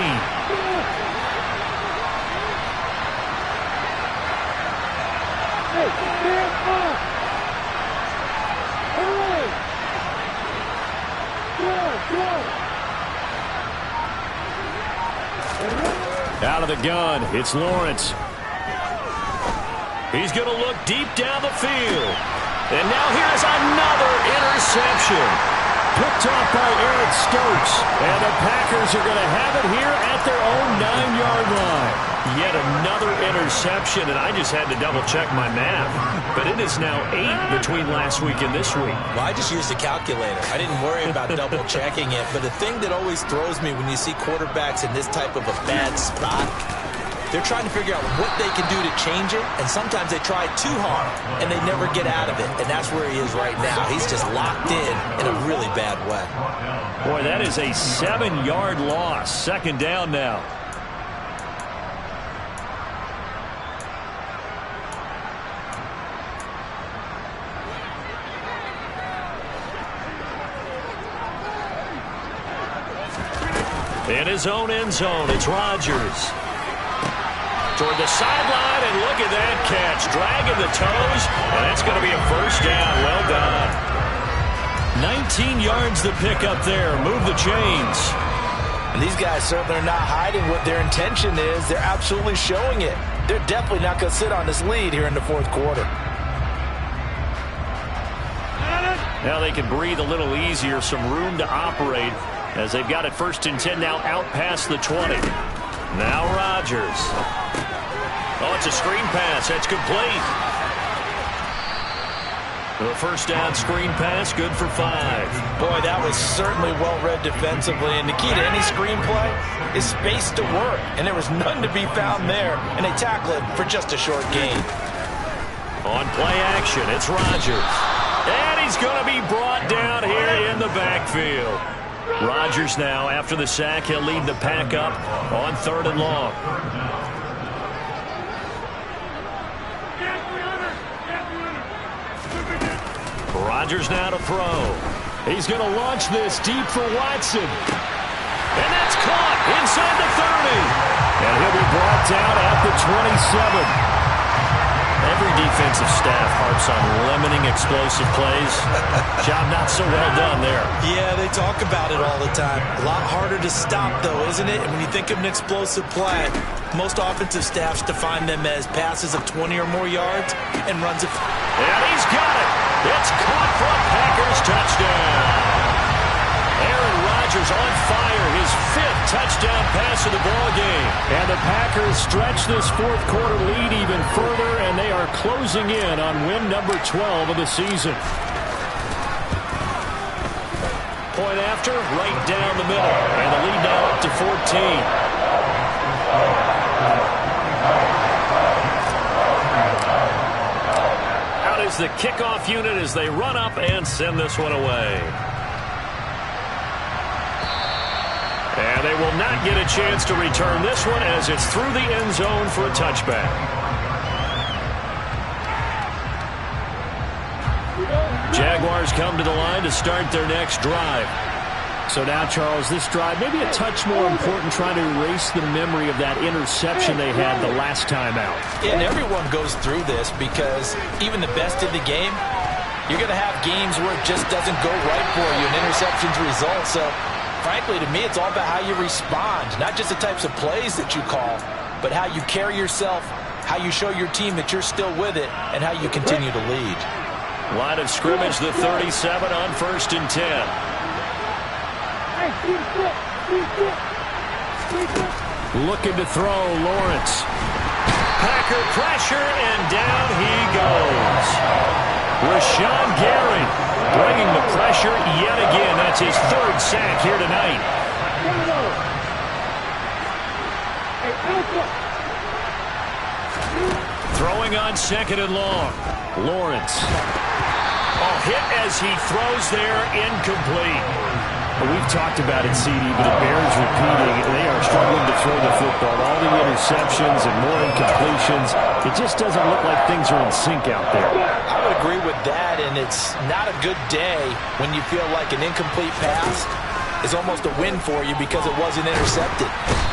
Out of the gun, it's Lawrence. He's going to look deep down the field. And now here's another interception. Picked off by Eric Stokes. And the Packers are going to have it here at their own 9-yard line. Yet another interception, and I just had to double-check my math. But it is now 8 between last week and this week.
Well, I just used a calculator. I didn't worry about double-checking it. But the thing that always throws me when you see quarterbacks in this type of a bad spot, they're trying to figure out what they can do to change it, and sometimes they try too hard, and they never get out of it, and that's where he is right now. He's just locked in a really bad way.
Boy, that is a 7-yard loss. 2nd down now. In his own end zone, it's Rodgers. Toward the sideline, and look at that catch. Dragging the toes, and that's going to be a first down. Well done. 19 yards to pick up there. Move the chains.
And these guys certainly are not hiding what their intention is. They're absolutely showing it. They're definitely not going to sit on this lead here in the 4th quarter.
Now they can breathe a little easier. Some room to operate as they've got it 1st and 10 now out past the 20. Now Rodgers. Oh, it's a screen pass. That's complete. The first down screen pass, good for 5.
Boy, that was certainly well-read defensively. And the key to any screen play is space to work. And there was none to be found there. And they tackle it for just a short gain.
On play action, it's Rodgers. And he's going to be brought down here in the backfield. Rodgers now, after the sack, he'll lead the pack up on 3rd and long. Rodgers now to throw. He's going to launch this deep for Watson. And that's caught inside the 30. And he'll be brought down at the 27. Every defensive staff harps on limiting explosive plays. Job not so well done there.
Yeah, they talk about it all the time. A lot harder to stop, though, isn't it? And when you think of an explosive play, most offensive staffs define them as passes of 20 or more yards and runs of...
And he's got it. It's caught for a Packers touchdown. Aaron Rodgers on fire, his 5th touchdown pass of the ball game. And the Packers stretch this 4th quarter lead even further, and they are closing in on win number 12 of the season. Point after, right down the middle, and the lead now up to 14. Out is the kickoff unit as they run up and send this one away. And they will not get a chance to return this one as it's through the end zone for a touchback. Jaguars come to the line to start their next drive. So now, Charles, this drive maybe a touch more important, trying to erase the memory of that interception they had the last time out.
Yeah, and everyone goes through this because even the best in the game, you're going to have games where it just doesn't go right for you, and interceptions result. So frankly, to me, it's all about how you respond, not just the types of plays that you call, but how you carry yourself, how you show your team that you're still with it, and how you continue to lead.
Line of scrimmage, the 37 on 1st and 10. Looking to throw, Lawrence. Packer pressure, and down he goes. Rashawn Gary bringing the pressure yet again. That's his third sack here tonight. Throwing on second and long. Lawrence. Hit as he throws there, incomplete.
We've talked about it, CD, but it bears repeating. They are struggling to throw the football. All the interceptions and more incompletions. It just doesn't look like things are in sync out there.
I would agree with that, and it's not a good day when you feel like an incomplete pass is almost a win for you because it wasn't intercepted.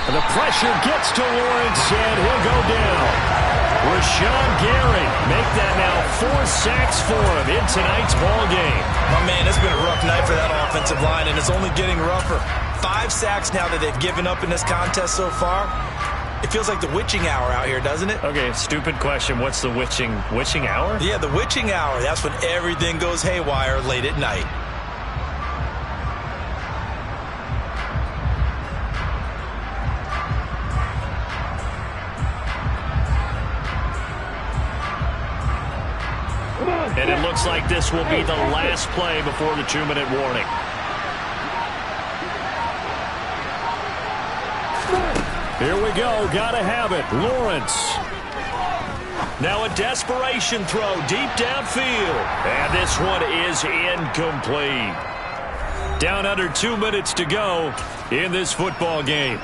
And the pressure gets to Lawrence, and he'll go down. Rashawn Gary make that now 4 sacks for him in tonight's ball game.
Oh, man, it's been a rough night for that offensive line, and it's only getting rougher. 5 sacks now that they've given up in this contest so far. It feels like the witching hour out here, doesn't it?
Okay, stupid question. What's the witching hour?
Yeah, the witching hour. That's when everything goes haywire late at night.
And it looks like this will be the last play before the 2-minute warning. Here we go. Gotta have it. Lawrence. Now a desperation throw deep downfield. And this one is incomplete. Down under 2 minutes to go in this football game.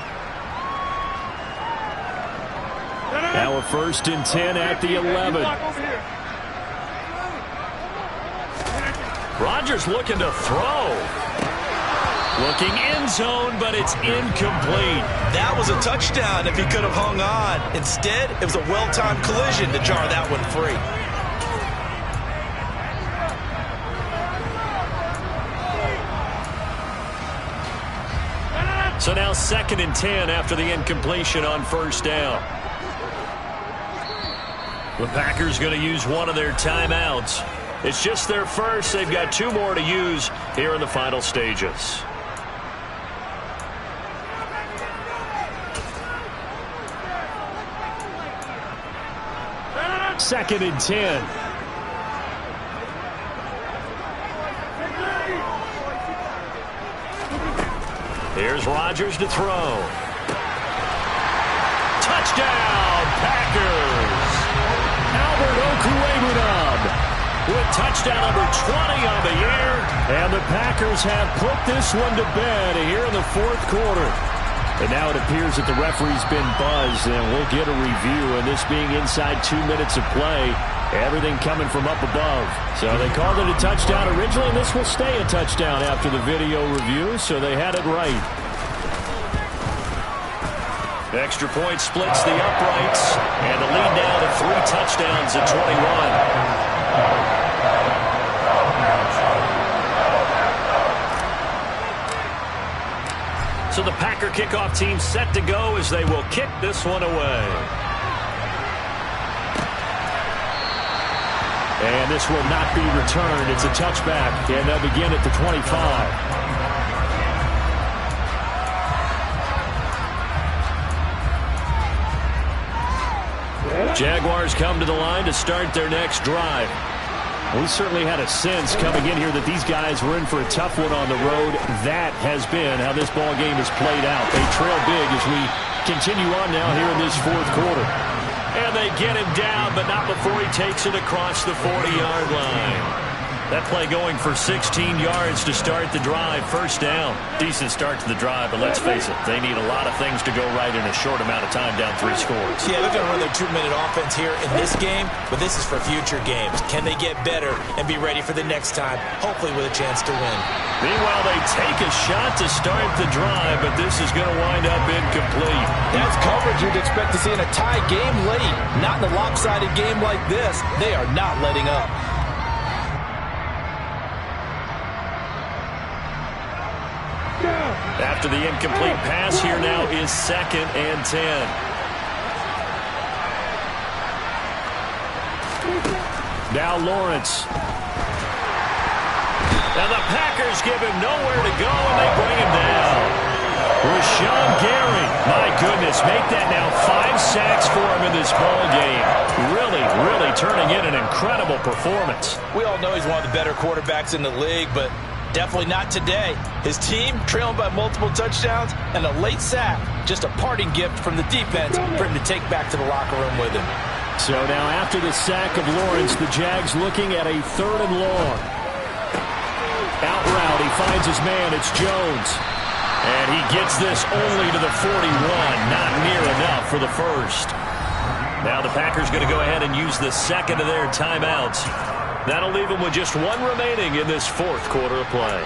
Now a 1st and 10 at the 11. Rodgers looking to throw. Looking end zone, but it's incomplete.
That was a touchdown if he could have hung on. Instead, it was a well-timed collision to jar that one free.
So now 2nd and 10 after the incompletion on 1st down. The Packers going to use one of their timeouts. It's just their first. They've got 2 more to use here in the final stages. Second and 10. Here's Rodgers to throw. Touchdown, Packers! Albert Okwuegbunam with touchdown number 20 on the year. And the Packers have put this one to bed here in the 4th quarter. And now it appears that the referee's been buzzed, and we'll get a review. And this being inside 2 minutes of play, everything coming from up above. So they called it a touchdown originally, and this will stay a touchdown after the video review, so they had it right. Extra point splits the uprights, and the lead now to 3 touchdowns at 21. So the Packer kickoff team set to go as they will kick this one away. And this will not be returned. It's a touchback, and they'll begin at the 25. Jaguars come to the line to start their next drive. We certainly had a sense coming in here that these guys were in for a tough one on the road. That has been how this ball game has played out. They trail big as we continue on now here in this 4th quarter. And they get him down, but not before he takes it across the 40-yard line. That play going for 16 yards to start the drive. 1st down. Decent start to the drive, but let's face it, they need a lot of things to go right in a short amount of time down 3 scores.
Yeah, they're going to run their 2-minute offense here in this game, but this is for future games. Can they get better and be ready for the next time, hopefully with a chance to win?
Meanwhile, they take a shot to start the drive, but this is going to wind up incomplete.
That's coverage you'd expect to see in a tie game late. Not in a lopsided game like this. They are not letting up.
After the incomplete pass, here now is 2nd and 10. Now Lawrence. Now the Packers give him nowhere to go, and they bring him down. Rashawn Gary, my goodness, make that now 5 sacks for him in this ball game. Really, really turning in an incredible performance.
We all know he's one of the better quarterbacks in the league, but definitely not today. His team trailing by multiple touchdowns and a late sack. Just a parting gift from the defense for him to take back to the locker room with him.
So now after the sack of Lawrence, the Jags looking at a 3rd and long. Out route, he finds his man. It's Jones. And he gets this only to the 41. Not near enough for the first. Now the Packers going to go ahead and use the second of their timeouts. That'll leave them with just 1 remaining in this 4th quarter of play.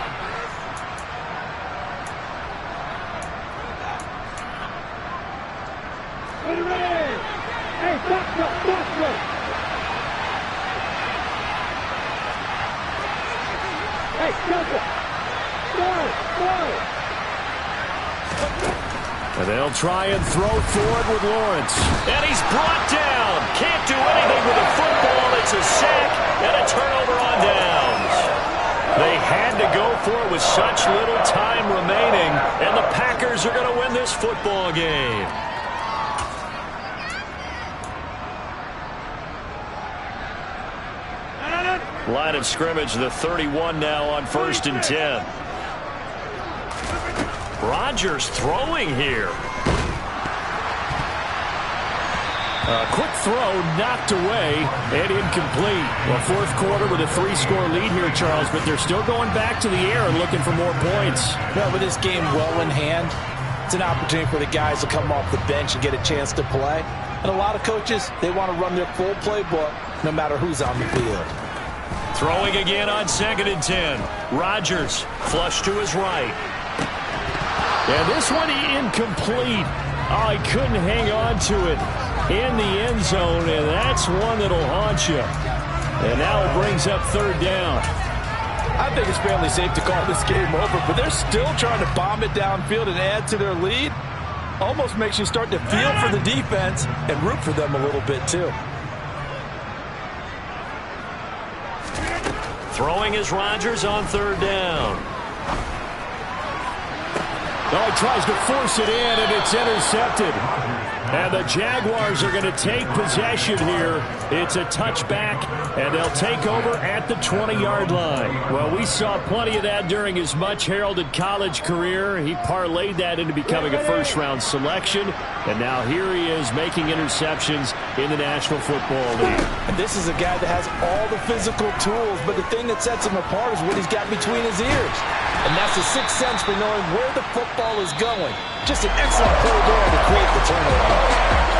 And they'll try and throw forward with Lawrence. And he's brought down. Can't do anything with the football. It's a sack and a turnover on downs. They had to go for it with such little time remaining. And the Packers are going to win this football game. Line of scrimmage, the 31 now on 1st and 10. Rodgers throwing here. A quick throw knocked away and incomplete. Well, 4th quarter with a 3-score lead here, Charles, but they're still going back to the air and looking for more points.
Well, with this game well in hand, it's an opportunity for the guys to come off the bench and get a chance to play. And a lot of coaches, they want to run their full playbook no matter who's on the field.
Throwing again on 2nd and 10. Rodgers flush to his right. And this one incomplete. Oh, he couldn't hang on to it in the end zone, and that's one that'll haunt you. And now it brings up 3rd down.
I think it's fairly safe to call this game over, but they're still trying to bomb it downfield and add to their lead. Almost makes you start to feel for the defense and root for them a little bit, too.
Throwing is Rodgers on 3rd down.
Oh, he tries to force it in, and it's intercepted. And the Jaguars are going to take possession here. It's a touchback, and they'll take over at the 20-yard line. Well, we saw plenty of that during his much-heralded college career. He parlayed that into becoming a first-round selection, and now here he is making interceptions in the National Football League.
And this is a guy that has all the physical tools, but the thing that sets him apart is what he's got between his ears. And that's the 6th sense for knowing where the football is going. Just an excellent play there to create the turnover.